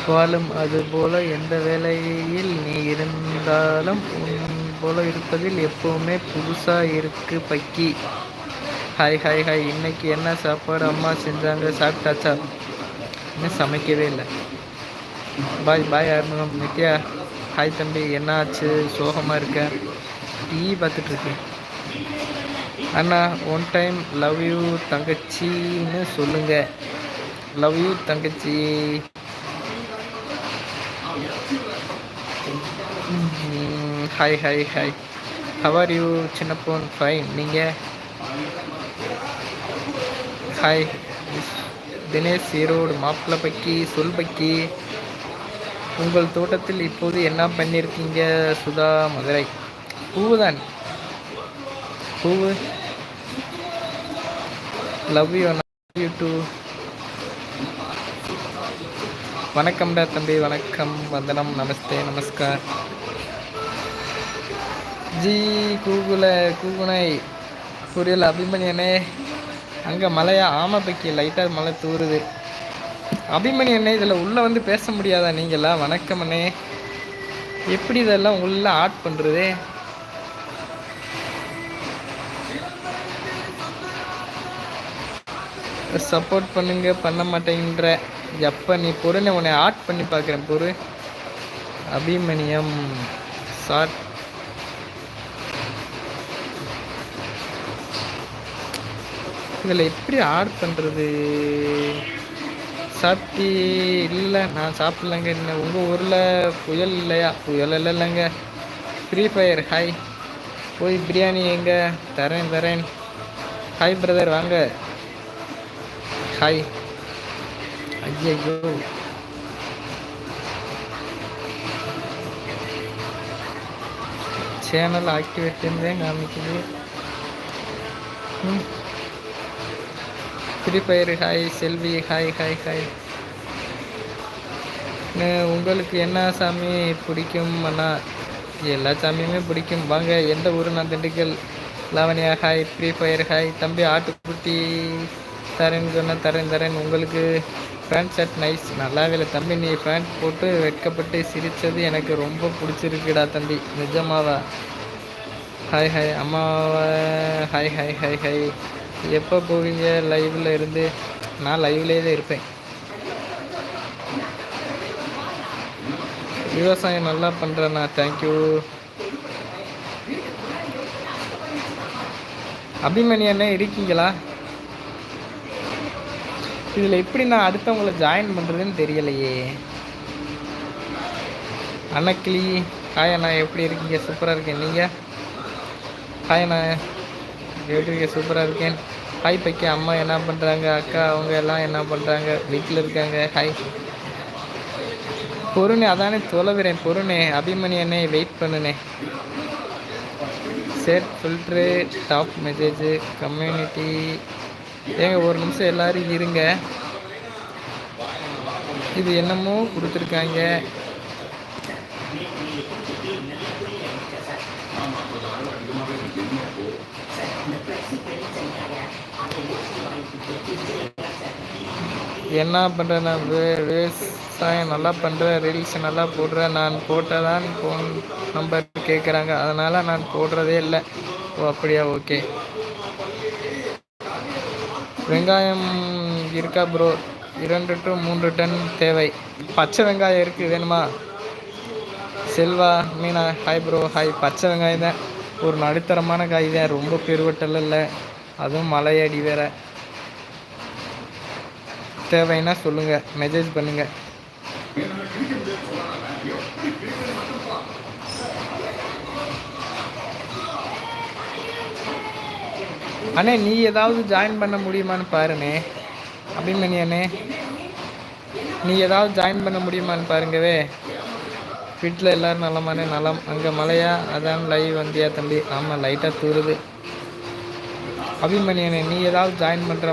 வாழும் அதுபோல எந்த வேலையில் நீ இருந்தாலும் உன் போல இருப்பதில் எப்பவுமே புதுசா இருக்கு பக்கி. Hi hi hi. இன்னைக்கு என்ன சாப்பாடு அம்மா செஞ்சாங்க, சாப்பிட்டாச்சா? இன்னும் சமைக்கவே இல்லை. பாய் பாய் ஆறுமுகம். நித்யா ஹாய் தம்பி, என்ன ஆச்சு, சோகமாக இருக்க? டிவி பார்த்துட்டு இருக்கேன். அண்ணா ஒன் டைம் லவ் யூ தங்கச்சின்னு சொல்லுங்க. லவ் யூ தங்கச்சி. Hi hi hi. How are you சின்ன பொன்? ஃபைன். நீங்கள்? ஹாய் தினேஷ் ஈரோடு. மாப்பிள்ளை பக்கி சொல் பக்கி. உங்கள் தோட்டத்தில் இப்போது என்ன பண்ணியிருக்கீங்க? சுதா மதுரை. பூவுதான், பூவு. Love you you too. வணக்கம்டா தம்பி, வணக்கம், வந்தனம், நமஸ்தே, நமஸ்கார். ஜி கூகுனை புரியல. அபிமன்யனே அங்கே மழையா? ஆமாம் பக்கி, லைட்டாக மழை தூருது. அபிமன்யனே இதில் உள்ளே வந்து பேச முடியாதா நீங்களா? வணக்கம் அண்ணே. எப்படி இதெல்லாம் உள்ளே ஆட் பண்ணுறது? சப்போர்ட் பண்ணுங்க, பண்ண மாட்டேங்கிற. எப்போ நீ பொருளை உன்னை ஆட் பண்ணி பார்க்குறேன் பொரு. அபிமன்யம் ஷார்ட். இதில் எப்படி ஆட் பண்ணுறது? சாப்பிட்டி? இல்லை நான் சாப்பிட்லங்க. என்ன உங்கள் ஊரில் புயல் இல்லையா? புயல் இல்லைங்க. Free Fire. ஹாய். போய் பிரியாணி எங்கே? தரேன். ஹாய் பிரதர், வாங்க. ஹாய். ஐயோ, சேனல் ஆக்டிவேட் இருந்தேன் காமிக்குது. Free Fire. Hi Selvi. Hi hi hi. உங்களுக்கு என்ன சாமி பிடிக்கும் அண்ணா? எல்லா சாமியுமே பிடிக்கும். வாங்க. எந்த ஊர்? நான் Dindigul. Lavanya. Hi. Free Fire. Hi தம்பி. ஆட்டுக்குட்டி தரேன்னு சொன்னால் தரேன். உங்களுக்கு பேண்ட் ஷர்ட் நைஸ். நல்லாவே இல்லை தம்பி. நீ பேண்ட் போட்டு வெட்கப்பட்டு சிரித்தது எனக்கு ரொம்ப பிடிச்சிருக்குடா தம்பி. நிஜமாவா? Hi hi. அம்மாவா? Hi hi hi hi. எப்போ போவீங்க லைவில் இருந்து? நான் லைவ்லேயே தான் இருப்பேன். விவசாயம் நல்லா பண்ணுறேண்ணா. தேங்க்யூ. அபிமன்யண்ணே இருக்கீங்களா? இதில் எப்படி நான் அடுத்தவங்களை ஜாயின் பண்ணுறதுன்னு தெரியலையே. அண்ணக்கிளி. ஹாய் அண்ணா, எப்படி இருக்கீங்க? சூப்பராக இருக்கேன். நீங்கள்? ஹாய் அண்ணா, எப்படி இருக்கீங்க? சூப்பராக இருக்கேன். ஹாய் பக்கி. அம்மா என்ன பண்ணுறாங்க? அக்கா அவங்க எல்லாம் என்ன பண்ணுறாங்க? வீட்டில் இருக்காங்க. ஹாய் பொருணே. அதானே தொலைவிறேன் பொருணே. அபிமன்யண்ணே வெயிட் பண்ணுனே. Set filter top message community. ஏங்க ஒரு நிமிஷம் எல்லோரும் இருங்க. இது என்னமோ கொடுத்துருக்காங்க. என்ன பண்ணுறேன் நான்? விவசாயம் நல்லா பண்ணுறேன், ரீல்ஸ் நல்லா போடுறேன். நான் போட்டால் தான் ஃபோன் நம்பர் கேட்குறாங்க, அதனால் நான் போடுறதே இல்லை. ஓ அப்படியா? ஓகே. வெங்காயம் இருக்கா ப்ரோ? 2 to 3 டன் தேவை. பச்சை வெங்காயம் இருக்குது, வேணுமா? Selva Meena. Hi bro. Hi. பச்சை வெங்காயம் தான், ஒரு நடுத்தரமான காய் தான், ரொம்ப பெருவட்டல் இல்லை. அதுவும் மலையடி வேற. தேவைன்னா சொல்லுங்கள், மெசேஜ் பண்ணுங்கள். அண்ணே நீ ஏதாவது ஜாயின் பண்ண முடியுமான்னு பாருண்ணே. அபிமன்யண்ணே நீ ஏதாவது ஜாயின் பண்ண முடியுமான்னு பாருங்கவே. வீட்டில் எல்லோரும் நலமானே? நலம். அங்கே மழையா? அதான் லைவ் வந்தியா தம்பி? ஆமாம் லைட்டாக தூருது. அபிமன்யண்ணே நீ ஏதாவது ஜாயின் பண்ணுற